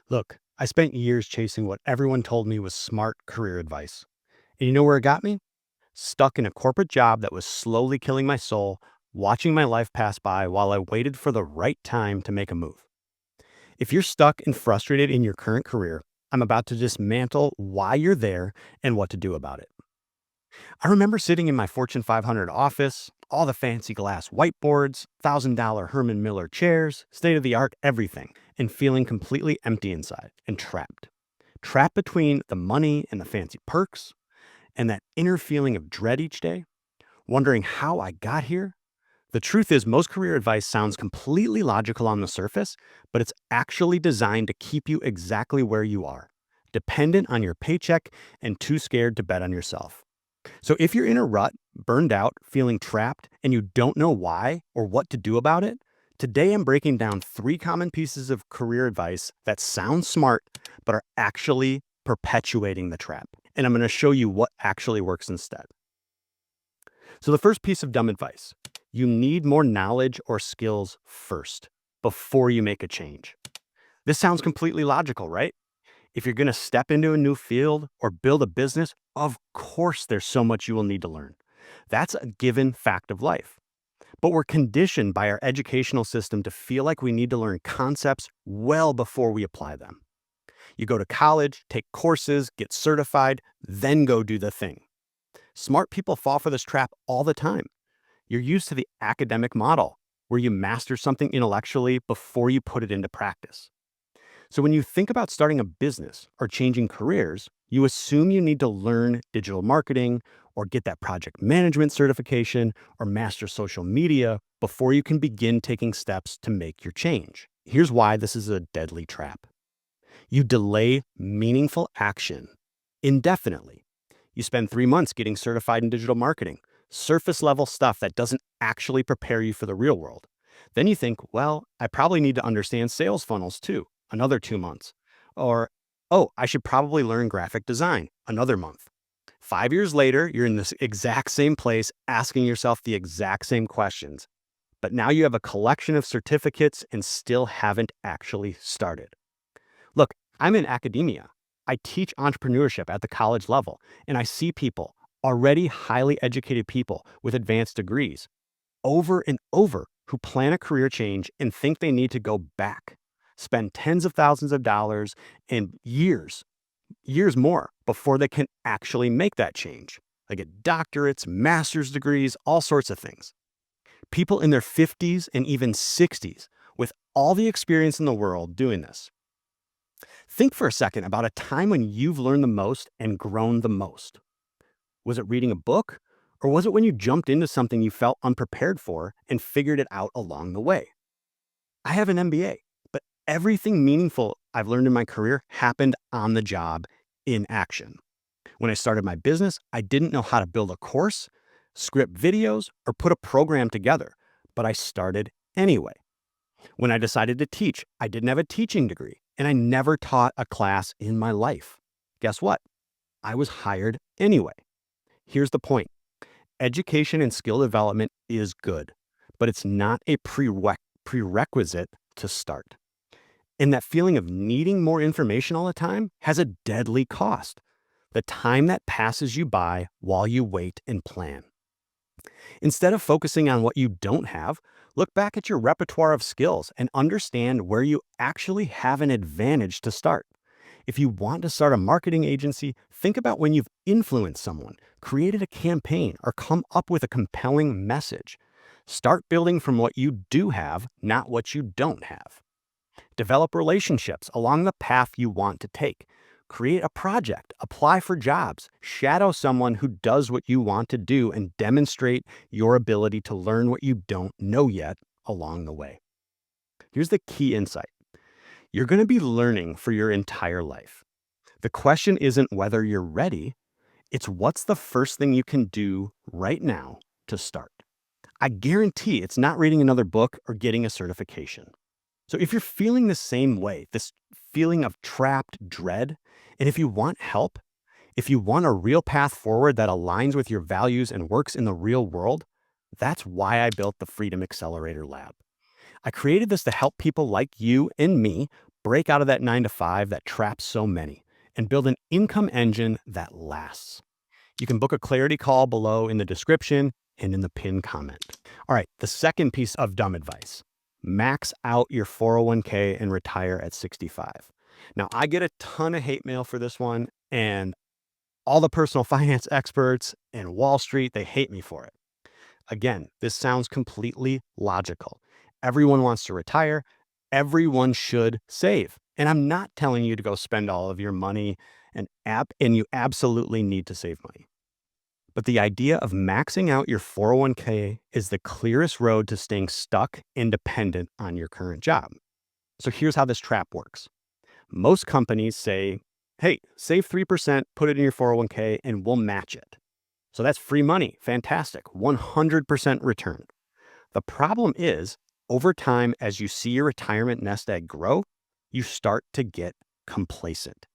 Look, I spent years chasing what everyone told me was smart career advice. And you know where it got me? Stuck in a corporate job that was slowly killing my soul, watching my life pass by while I waited for the right time to make a move. If you're stuck and frustrated in your current career, I'm about to dismantle why you're there and what to do about it. I remember sitting in my Fortune 500 office, all the fancy glass whiteboards, $1,000 Herman Miller chairs, state of the art everything, and feeling completely empty inside and trapped. Trapped between the money and the fancy perks and that inner feeling of dread each day, wondering how I got here. The truth is, most career advice sounds completely logical on the surface, but it's actually designed to keep you exactly where you are, dependent on your paycheck and too scared to bet on yourself. So if you're in a rut, burned out, feeling trapped, and you don't know why or what to do about it, today I'm breaking down three common pieces of career advice that sound smart, but are actually perpetuating the trap. And I'm going to show you what actually works instead. So the first piece of dumb advice, you need more knowledge or skills first before you make a change. This sounds completely logical, right? If you're going to step into a new field or build a business, of course there's so much you will need to learn. That's a given fact of life. But we're conditioned by our educational system to feel like we need to learn concepts well before we apply them. You go to college, take courses, get certified, then go do the thing. Smart people fall for this trap all the time. You're used to the academic model, where you master something intellectually before you put it into practice. So when you think about starting a business or changing careers, you assume you need to learn digital marketing or get that project management certification or master social media before you can begin taking steps to make your change. Here's why this is a deadly trap. You delay meaningful action indefinitely. You spend 3 months getting certified in digital marketing, surface level stuff that doesn't actually prepare you for the real world. Then you think, well, I probably need to understand sales funnels too, another 2 months. Or, oh, I should probably learn graphic design, another month. 5 years later, you're in this exact same place asking yourself the exact same questions. But now you have a collection of certificates and still haven't actually started. Look, I'm in academia. I teach entrepreneurship at the college level, and I see people, already highly educated people with advanced degrees, over and over who plan a career change and think they need to go back, spend tens of thousands of dollars and years more before they can actually make that change. They get doctorates, master's degrees, all sorts of things. People in their 50s and even 60s with all the experience in the world doing this. Think for a second about a time when you've learned the most and grown the most. Was it reading a book? Or was it when you jumped into something you felt unprepared for and figured it out along the way? I have an MBA, but everything meaningful I've learned in my career happened on the job in action. When I started my business, I didn't know how to build a course, script videos, or put a program together, but I started anyway. When I decided to teach, I didn't have a teaching degree, and I never taught a class in my life. Guess what? I was hired anyway. Here's the point. Education and skill development is good, but it's not a prerequisite to start. And that feeling of needing more information all the time has a deadly cost. The time that passes you by while you wait and plan. Instead of focusing on what you don't have, look back at your repertoire of skills and understand where you actually have an advantage to start. If you want to start a marketing agency, think about when you've influenced someone, created a campaign, or come up with a compelling message. Start building from what you do have, not what you don't have. Develop relationships along the path you want to take. Create a project, apply for jobs, shadow someone who does what you want to do, and demonstrate your ability to learn what you don't know yet along the way. Here's the key insight. You're going to be learning for your entire life. The question isn't whether you're ready, it's what's the first thing you can do right now to start. I guarantee it's not reading another book or getting a certification. So if you're feeling the same way, this feeling of trapped dread, and if you want help, if you want a real path forward that aligns with your values and works in the real world, that's why I built the Freedom Accelerator Lab. I created this to help people like you and me Break out of that 9 to 5 that traps so many and build an income engine that lasts. You can book a clarity call below in the description and in the pinned comment. All right, the second piece of dumb advice: max out your 401k and retire at 65. Now, I get a ton of hate mail for this one, and all the personal finance experts and Wall Street, they hate me for it. Again, this sounds completely logical. Everyone wants to retire. Everyone should save. And I'm not telling you to go spend all of your money and you absolutely need to save money. But the idea of maxing out your 401k is the clearest road to staying stuck and dependent on your current job. So here's how this trap works. Most companies say, hey, save 3%, put it in your 401k, and we'll match it. So that's free money. Fantastic. 100% return. The problem is, over time, as you see your retirement nest egg grow, you start to get complacent.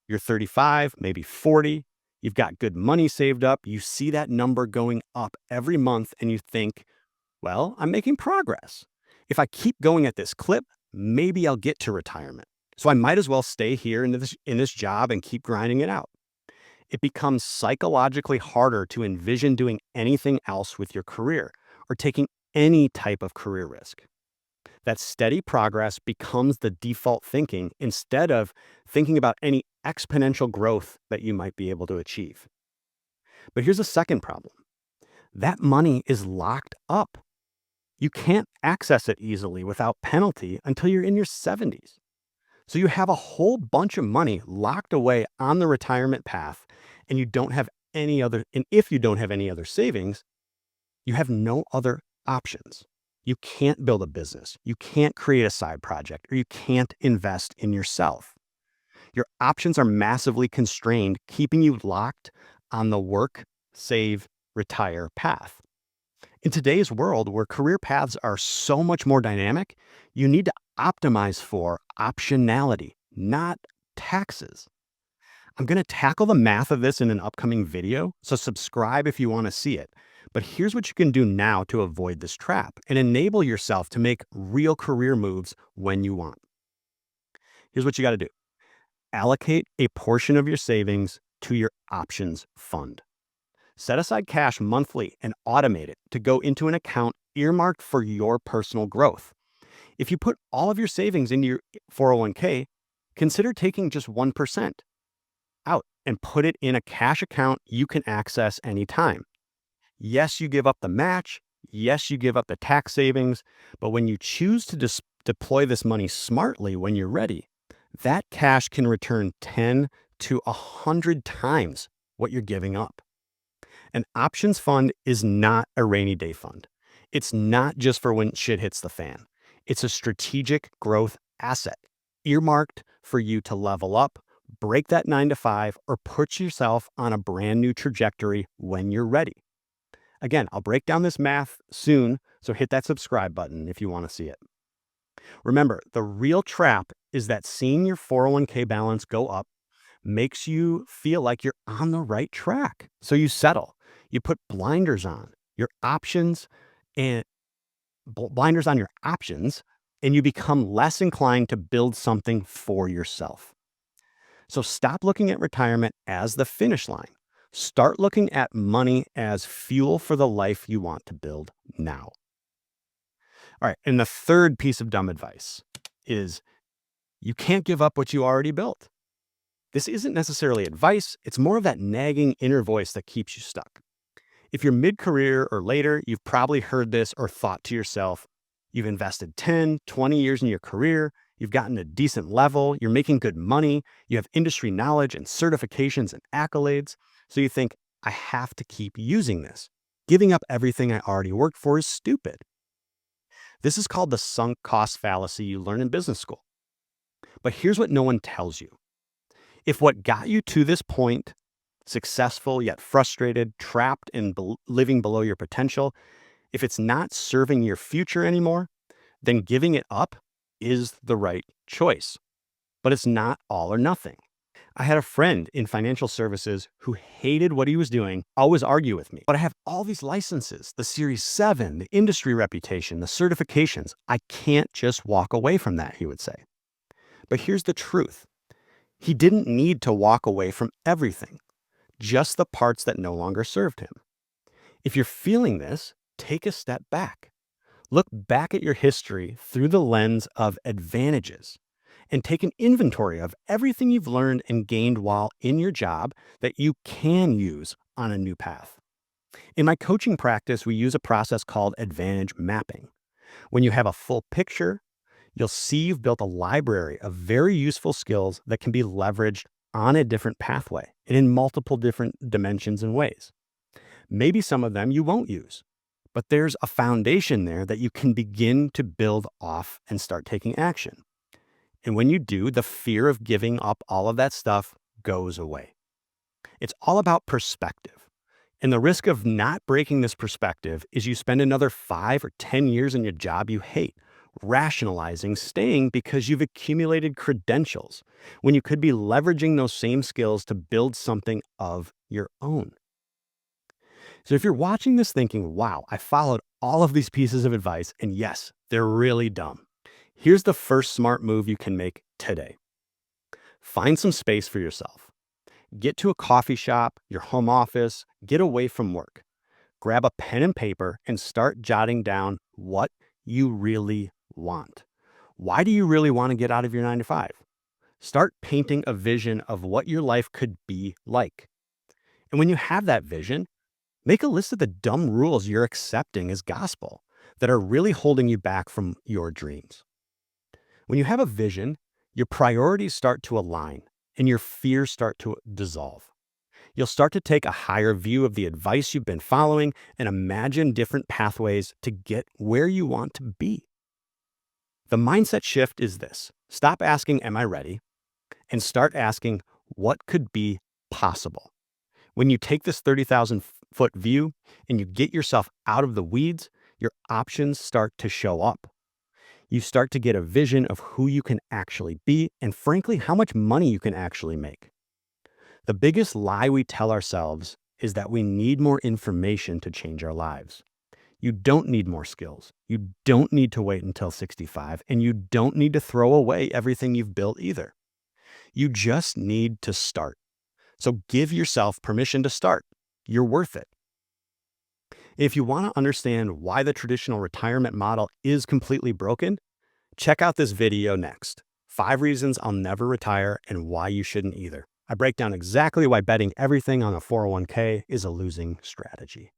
You're 35, maybe 40. You've got good money saved up. You see that number going up every month and you think, well, I'm making progress. If I keep going at this clip, maybe I'll get to retirement. So I might as well stay here in this job and keep grinding it out. It becomes psychologically harder to envision doing anything else with your career or taking any type of career risk. That steady progress becomes the default thinking instead of thinking about any exponential growth that you might be able to achieve. But here's a second problem. That money is locked up. You can't access it easily without penalty until you're in your 70s. So you have a whole bunch of money locked away on the retirement path, and if you don't have any other savings, you have no other options. You can't build a business, you can't create a side project, or you can't invest in yourself. Your options are massively constrained, keeping you locked on the work, save, retire path. In today's world, where career paths are so much more dynamic, you need to optimize for optionality, not taxes. I'm going to tackle the math of this in an upcoming video, so subscribe if you want to see it. But here's what you can do now to avoid this trap and enable yourself to make real career moves when you want. Here's what you got to do. Allocate a portion of your savings to your options fund. Set aside cash monthly and automate it to go into an account earmarked for your personal growth. If you put all of your savings into your 401k, consider taking just 1% out and put it in a cash account you can access anytime. Yes, you give up the match. Yes, you give up the tax savings. But when you choose to deploy this money smartly when you're ready, that cash can return 10 to 100 times what you're giving up. An options fund is not a rainy day fund. It's not just for when shit hits the fan. It's a strategic growth asset earmarked for you to level up, break that 9 to 5, or put yourself on a brand new trajectory when you're ready. Again, I'll break down this math soon, so hit that subscribe button if you want to see it. Remember, the real trap is that seeing your 401k balance go up makes you feel like you're on the right track. So you settle. You put blinders on your options and and you become less inclined to build something for yourself. So stop looking at retirement as the finish line. Start looking at money as fuel for the life you want to build now. All right, and the third piece of dumb advice is you can't give up what you already built. This isn't necessarily advice, it's more of that nagging inner voice that keeps you stuck. If you're mid-career or later, you've probably heard this or thought to yourself, you've invested 10, 20 years in your career, you've gotten a decent level, you're making good money, you have industry knowledge and certifications and accolades, so you think, I have to keep using this. Giving up everything I already worked for is stupid. This is called the sunk cost fallacy you learn in business school. But here's what no one tells you. If what got you to this point, successful yet frustrated, trapped and living below your potential, if it's not serving your future anymore, then giving it up is the right choice. But it's not all or nothing. I had a friend in financial services who hated what he was doing, always argue with me. But I have all these licenses, the Series 7, the industry reputation, the certifications. I can't just walk away from that, he would say. But here's the truth. He didn't need to walk away from everything, just the parts that no longer served him. If you're feeling this, take a step back. Look back at your history through the lens of advantages and take an inventory of everything you've learned and gained while in your job that you can use on a new path. In my coaching practice, we use a process called advantage mapping. When you have a full picture, you'll see you've built a library of very useful skills that can be leveraged on a different pathway and in multiple different dimensions and ways. Maybe some of them you won't use, but there's a foundation there that you can begin to build off and start taking action. And when you do, the fear of giving up all of that stuff goes away. It's all about perspective. And the risk of not breaking this perspective is you spend another 5 or 10 years in your job you hate, rationalizing staying because you've accumulated credentials, when you could be leveraging those same skills to build something of your own. So if you're watching this thinking, wow, I followed all of these pieces of advice, and yes, they're really dumb. Here's the first smart move you can make today. Find some space for yourself. Get to a coffee shop, your home office, get away from work. Grab a pen and paper and start jotting down what you really want. Why do you really want to get out of your 9 to 5? Start painting a vision of what your life could be like. And when you have that vision, make a list of the dumb rules you're accepting as gospel that are really holding you back from your dreams. When you have a vision, your priorities start to align and your fears start to dissolve. You'll start to take a higher view of the advice you've been following and imagine different pathways to get where you want to be. The mindset shift is this. Stop asking, am I ready? And start asking, what could be possible? When you take this 30,000-foot view and you get yourself out of the weeds, your options start to show up. You start to get a vision of who you can actually be and, frankly, how much money you can actually make. The biggest lie we tell ourselves is that we need more information to change our lives. You don't need more skills. You don't need to wait until 65, and you don't need to throw away everything you've built either. You just need to start. So give yourself permission to start. You're worth it. If you want to understand why the traditional retirement model is completely broken, check out this video next. 5 reasons I'll never retire and why you shouldn't either. I break down exactly why betting everything on a 401k is a losing strategy.